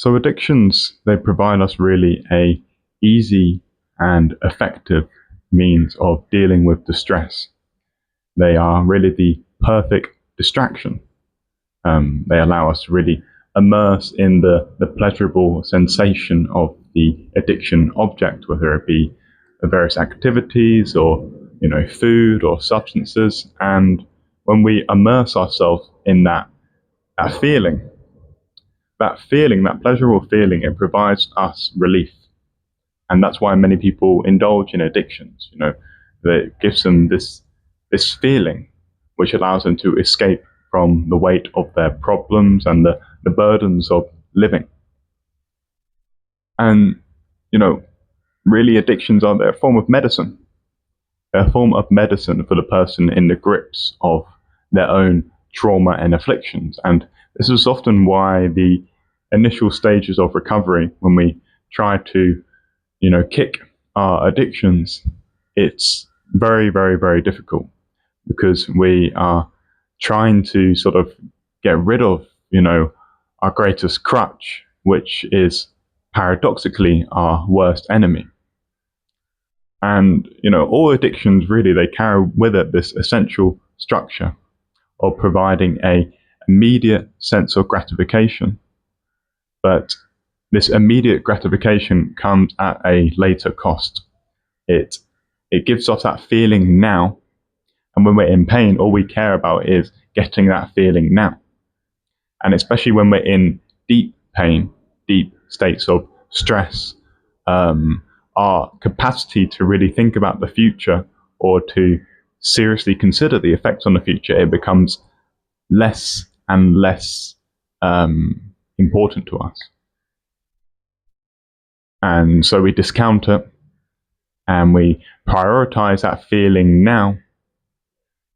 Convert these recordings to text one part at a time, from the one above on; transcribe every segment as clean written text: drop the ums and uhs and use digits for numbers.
So addictions, they provide us really a easy and effective means of dealing with distress. They are really the perfect distraction. They allow us to really immerse in the pleasurable sensation of the addiction object, whether it be various activities or food or substances. And when we immerse ourselves in that feeling, that pleasurable feeling, it provides us relief. And that's why many people indulge in addictions. That gives them this feeling, which allows them to escape from the weight of their problems and the burdens of living. And really, addictions are their form of medicine. They're a form of medicine for the person in the grips of their own trauma and afflictions. And this is often why the initial stages of recovery, when we try to kick our addictions, it's very, very, very difficult, because we are trying to sort of get rid of, our greatest crutch, which is paradoxically our worst enemy. And, all addictions really, they carry with it this essential structure of providing a immediate sense of gratification. But this immediate gratification comes at a later cost. It gives us that feeling now, and when we're in pain, all we care about is getting that feeling now. And especially when we're in deep pain, deep states of stress, our capacity to really think about the future or to seriously consider the effects on the future, it becomes less and less important to us. And so we discount it and we prioritize that feeling now,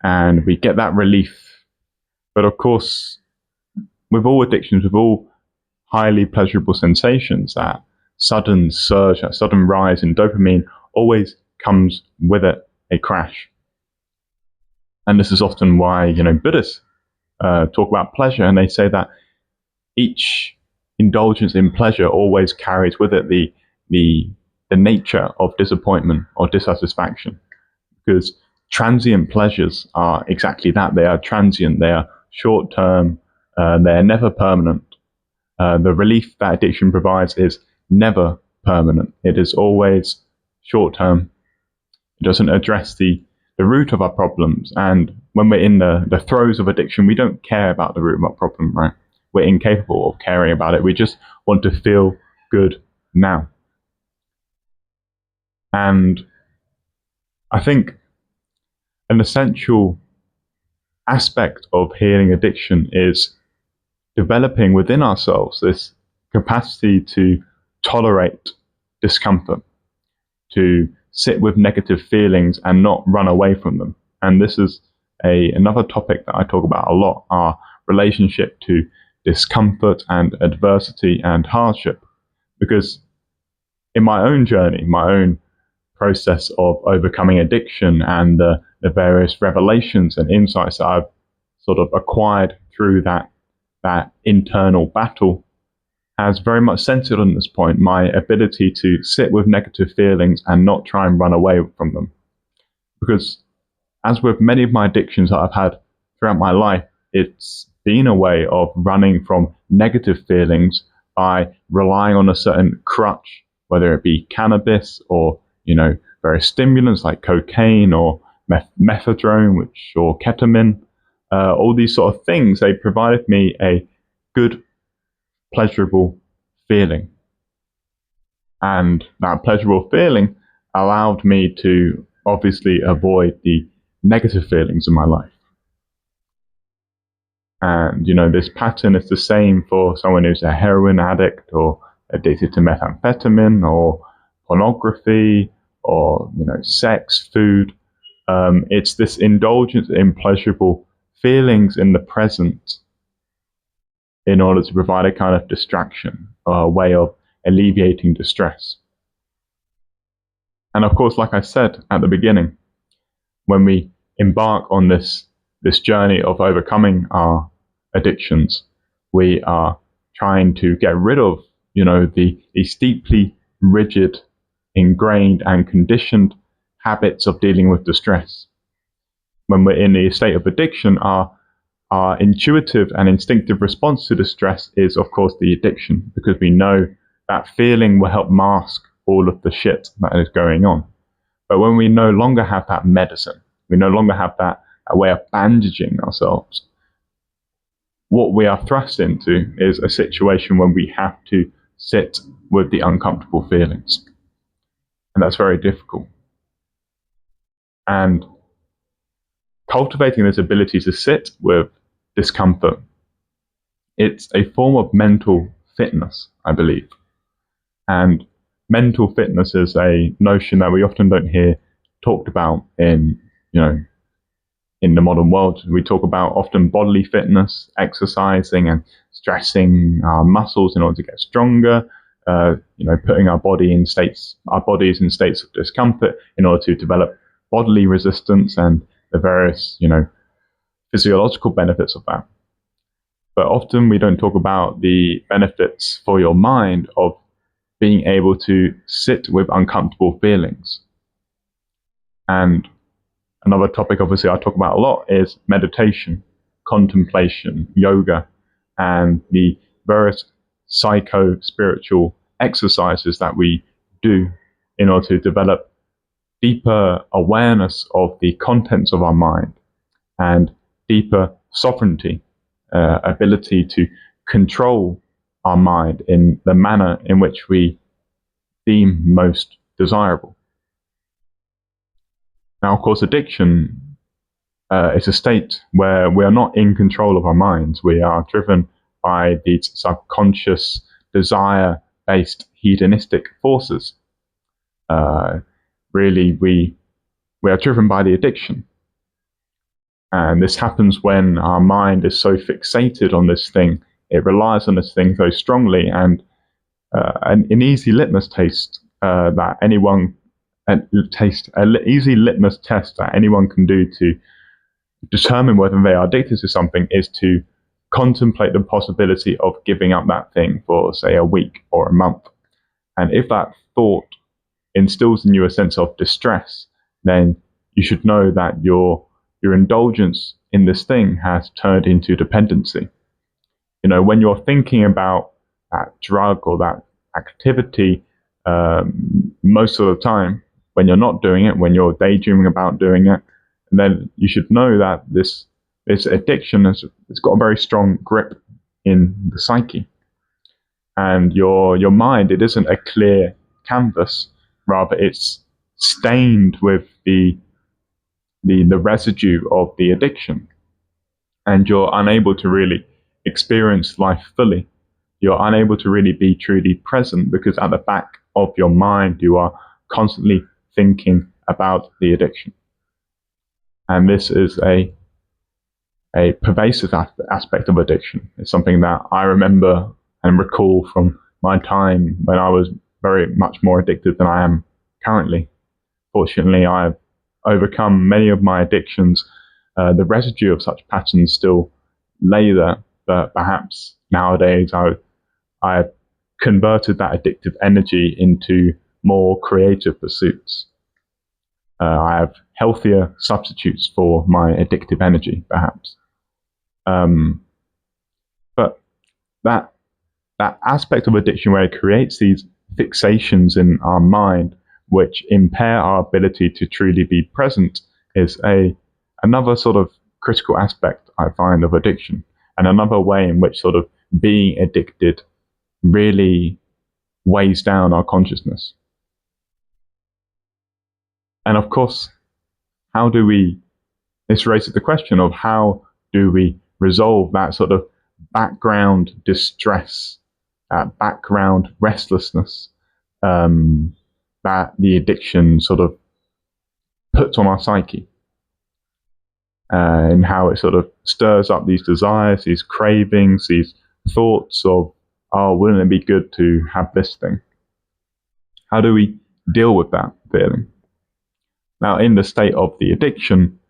and we get that relief. But of course, with all addictions, with all highly pleasurable sensations, that sudden surge, that sudden rise in dopamine always comes with it a crash. And this is often why, Buddhists talk about pleasure, and they say that each indulgence in pleasure always carries with it the nature of disappointment or dissatisfaction, because transient pleasures are exactly that. They are transient, they are short-term, they're never permanent. The relief that addiction provides is never permanent. It is always short-term. It doesn't address the root of our problems. And when we're in the throes of addiction, we don't care about the root of our problem, right? We're incapable of caring about it. We just want to feel good now. And I think an essential aspect of healing addiction is developing within ourselves this capacity to tolerate discomfort, to sit with negative feelings and not run away from them. And this is another topic that I talk about a lot, our relationship to discomfort and adversity and hardship. Because in my own journey, my own process of overcoming addiction and the various revelations and insights that I've sort of acquired through that internal battle has very much centered on this point, my ability to sit with negative feelings and not try and run away from them. Because as with many of my addictions that I've had throughout my life, it's been a way of running from negative feelings by relying on a certain crutch, whether it be cannabis or various stimulants like cocaine or methadone, or ketamine. All these sort of things, they provided me a good, pleasurable feeling. And that pleasurable feeling allowed me to obviously avoid the negative feelings in my life. And, this pattern is the same for someone who's a heroin addict or addicted to methamphetamine or pornography or, sex, food. It's this indulgence in pleasurable feelings in the present in order to provide a kind of distraction or a way of alleviating distress. And of course, like I said at the beginning, when we embark on this journey of overcoming our addictions, we are trying to get rid of these deeply rigid, ingrained and conditioned habits of dealing with distress. When we're in a state of addiction, our intuitive and instinctive response to distress is, of course, the addiction, because we know that feeling will help mask all of the shit that is going on. But when we no longer have that medicine, we no longer have that way of bandaging ourselves, what we are thrust into is a situation when we have to sit with the uncomfortable feelings. And that's very difficult. And cultivating this ability to sit with discomfort, it's a form of mental fitness, I believe. And mental fitness is a notion that we often don't hear talked about in the modern world. We talk about often bodily fitness, exercising and stressing our muscles in order to get stronger, putting our bodies in states of discomfort in order to develop bodily resistance and the various, physiological benefits of that. But often we don't talk about the benefits for your mind of being able to sit with uncomfortable feelings. And another topic, obviously, I talk about a lot is meditation, contemplation, yoga, and the various psycho-spiritual exercises that we do in order to develop deeper awareness of the contents of our mind and deeper sovereignty, ability to control our mind in the manner in which we deem most desirable. Now, of course, addiction is a state where we are not in control of our minds. We are driven by these subconscious, desire-based hedonistic forces. Really, we are driven by the addiction. And this happens when our mind is so fixated on this thing, it relies on this thing so strongly, and an easy litmus test that anyone easy litmus test that anyone can do to determine whether they are addicted to something is to contemplate the possibility of giving up that thing for, say, a week or a month. And if that thought instills in you a sense of distress, then you should know that your indulgence in this thing has turned into dependency. When you're thinking about that drug or that activity, most of the time, when you're not doing it, when you're daydreaming about doing it, then you should know that this addiction has got a very strong grip in the psyche. And your mind, it isn't a clear canvas, rather it's stained with the residue of the addiction. And you're unable to really experience life fully. You're unable to really be truly present because at the back of your mind, you are constantly thinking about the addiction. And this is a pervasive aspect of addiction. It's something that I remember and recall from my time when I was very much more addicted than I am currently. Fortunately, I've overcome many of my addictions. The residue of such patterns still lay there, but perhaps nowadays I've converted that addictive energy into more creative pursuits. I have healthier substitutes for my addictive energy, perhaps. But that aspect of addiction where it creates these fixations in our mind which impair our ability to truly be present is another sort of critical aspect, I find, of addiction, and another way in which sort of being addicted really weighs down our consciousness. And of course, this raises the question of how do we resolve that sort of background distress, background restlessness that the addiction sort of puts on our psyche, and how it sort of stirs up these desires, these cravings, these thoughts of, oh, wouldn't it be good to have this thing? How do we deal with that feeling? Now, in the state of the addiction,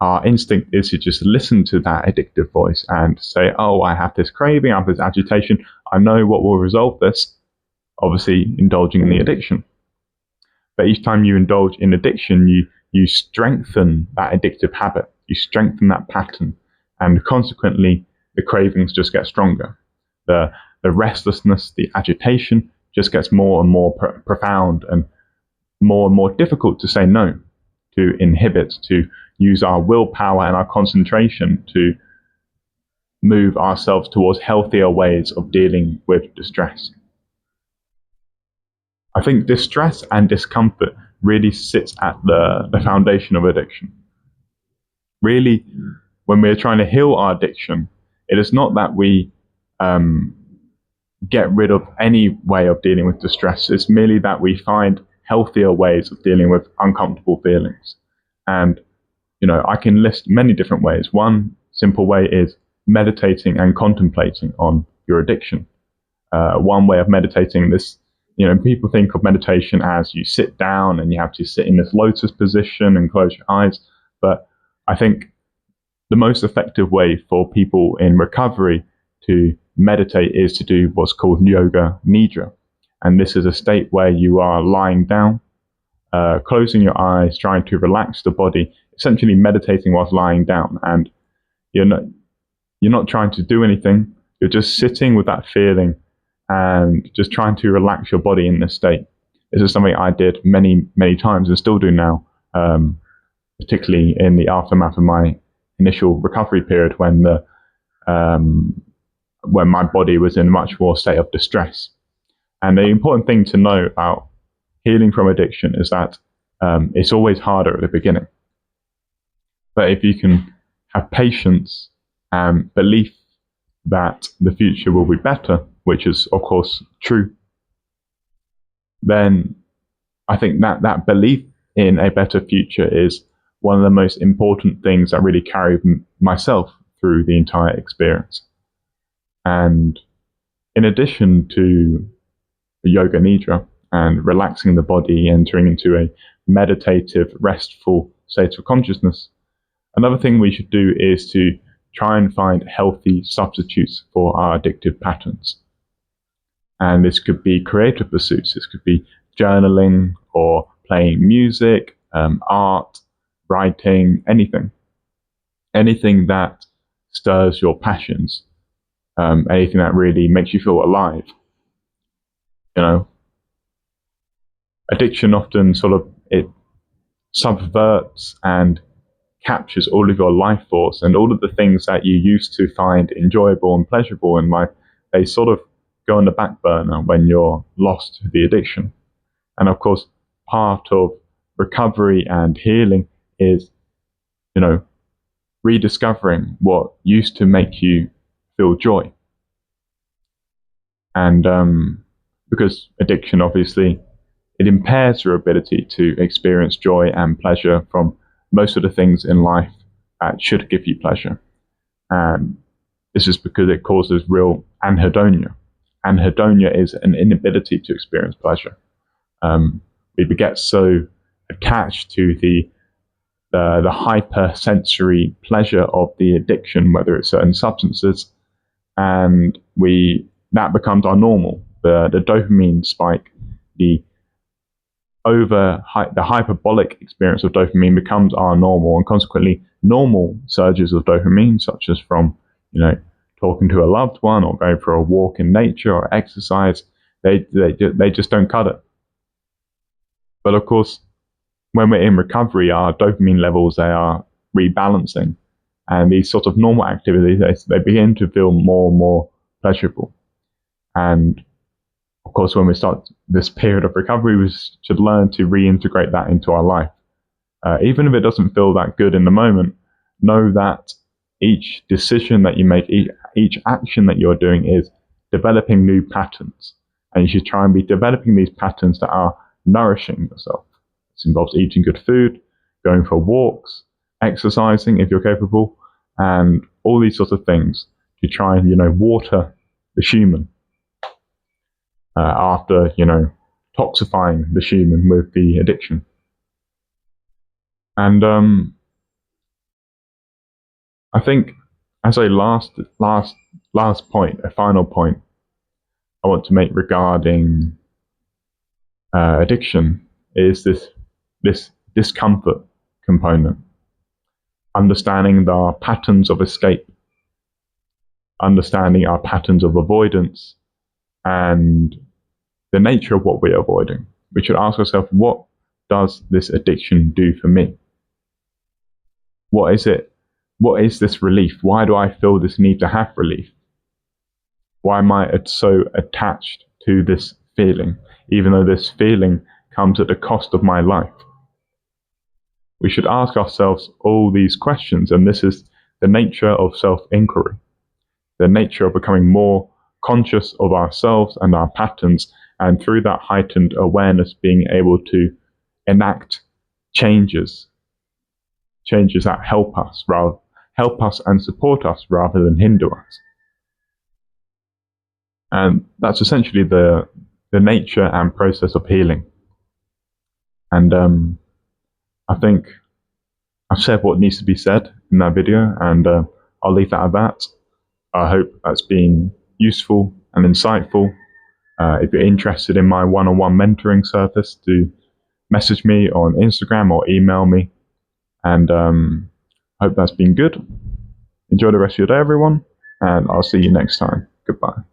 our instinct is to just listen to that addictive voice and say, oh, I have this craving, I have this agitation, I know what will resolve this, obviously indulging in the addiction. But each time you indulge in addiction, you strengthen that addictive habit, you strengthen that pattern, and consequently, the cravings just get stronger. The restlessness, the agitation just gets more and more profound and more difficult to say no, to inhibit, to use our willpower and our concentration to move ourselves towards healthier ways of dealing with distress. I think distress and discomfort really sits at the foundation of addiction. Really, when we're trying to heal our addiction, it is not that we get rid of any way of dealing with distress. It's merely that we find healthier ways of dealing with uncomfortable feelings. And, I can list many different ways. One simple way is meditating and contemplating on your addiction. One way of meditating this, people think of meditation as you sit down and you have to sit in this lotus position and close your eyes. But I think the most effective way for people in recovery to meditate is to do what's called yoga nidra. And this is a state where you are lying down, closing your eyes, trying to relax the body, essentially meditating whilst lying down. And you're not trying to do anything. You're just sitting with that feeling and just trying to relax your body in this state. This is something I did many, many times and still do now, particularly in the aftermath of my initial recovery period when my body was in a much more state of distress. And the important thing to know about healing from addiction is that it's always harder at the beginning. But if you can have patience and belief that the future will be better, which is of course true, then I think that belief in a better future is one of the most important things that really carried myself through the entire experience. And in addition to the yoga nidra and relaxing the body, entering into a meditative, restful state of consciousness, another thing we should do is to try and find healthy substitutes for our addictive patterns. And this could be creative pursuits. This could be journaling or playing music, art, writing, anything that stirs your passions, anything that really makes you feel alive. Addiction often it subverts and captures all of your life force, and all of the things that you used to find enjoyable and pleasurable in life, they sort of go on the back burner when you're lost to the addiction. And of course, part of recovery and healing is, rediscovering what used to make you feel joy. And because addiction, obviously, it impairs your ability to experience joy and pleasure from most of the things in life that should give you pleasure. And this is because it causes real anhedonia. Anhedonia is an inability to experience pleasure. We get so attached to the hypersensory pleasure of the addiction, whether it's certain substances, and that becomes our normal. The dopamine spike, the hyperbolic experience of dopamine becomes our normal, and consequently normal surges of dopamine, such as from talking to a loved one or going for a walk in nature or exercise, they just don't cut it. But of course, when we're in recovery, our dopamine levels, they are rebalancing, and these sort of normal activities, they begin to feel more and more pleasurable. And of course, when we start this period of recovery, we should learn to reintegrate that into our life. Even if it doesn't feel that good in the moment, know that each decision that you make, each action that you're doing is developing new patterns. And you should try and be developing these patterns that are nourishing yourself. This involves eating good food, going for walks, exercising if you're capable, and all these sorts of things to try and, water the human after, toxifying the human with the addiction. And I think as a last point, a final point I want to make regarding addiction is this discomfort component. Understanding our patterns of escape, understanding our patterns of avoidance, and the nature of what we're avoiding. We should ask ourselves, what does this addiction do for me? What is it? What is this relief? Why do I feel this need to have relief? Why am I so attached to this feeling, even though this feeling comes at the cost of my life? We should ask ourselves all these questions, and this is the nature of self-inquiry, the nature of becoming more conscious of ourselves and our patterns, and through that heightened awareness being able to enact changes that help us and support us rather than hinder us. And that's essentially the nature and process of healing. And I think I've said what needs to be said in that video, and I'll leave that at that. I hope that's been useful and insightful. If you're interested in my one-on-one mentoring service, do message me on Instagram or email me. And hope that's been good. Enjoy the rest of your day, everyone, and I'll see you next time. Goodbye.